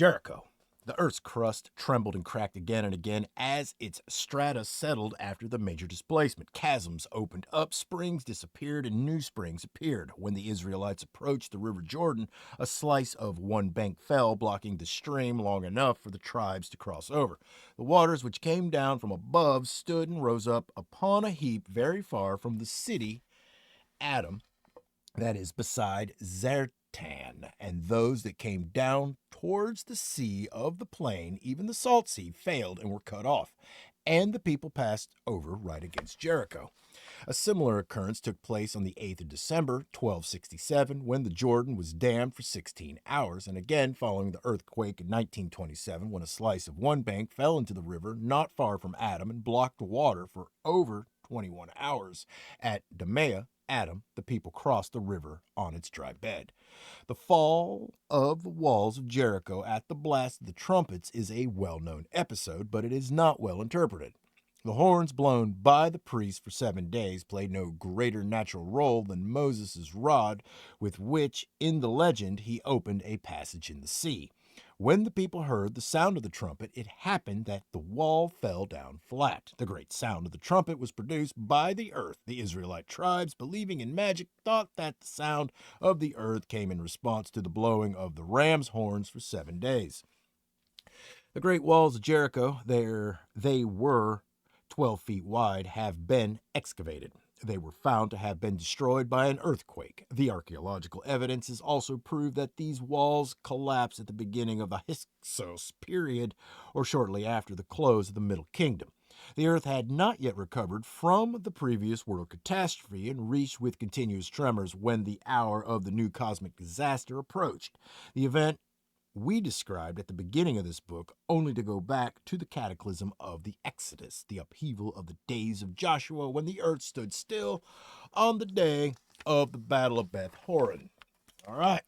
Jericho. The Earth's crust trembled and cracked again and again as its strata settled after the major displacement. Chasms opened up, springs disappeared, and new springs appeared. When the Israelites approached the River Jordan, a slice of one bank fell, blocking the stream long enough for the tribes to cross over. The waters which came down from above stood and rose up upon a heap very far from the city Adam, that is beside Zertan, and those that came down towards the sea of the plain, even the salt sea, failed and were cut off, and the people passed over right against Jericho. A similar occurrence took place on the 8th of December, 1267, when the Jordan was dammed for 16 hours, and again following the earthquake in 1927, when a slice of one bank fell into the river not far from Adam and blocked water for over 21 hours. At Demea, Adam, the people crossed the river on its dry bed. The fall of the walls of Jericho at the blast of the trumpets is a well known episode, but it is not well interpreted. The horns blown by the priest for 7 days played no greater natural role than Moses' rod, with which, in the legend, he opened a passage in the sea. When the people heard the sound of the trumpet, it happened that the wall fell down flat. The great sound of the trumpet was produced by the earth. The Israelite tribes, believing in magic, thought that the sound of the earth came in response to the blowing of the ram's horns for 7 days. The great walls of Jericho, they were 12 feet wide, have been excavated. They were found to have been destroyed by an earthquake. The archaeological evidence has also proved that these walls collapsed at the beginning of the Hyksos period, or shortly after the close of the Middle Kingdom. The Earth had not yet recovered from the previous world catastrophe and reached with continuous tremors when the hour of the new cosmic disaster approached. The event we described at the beginning of this book, only to go back to the cataclysm of the Exodus, the upheaval of the days of Joshua when the earth stood still on the day of the Battle of Beth Horon. All right.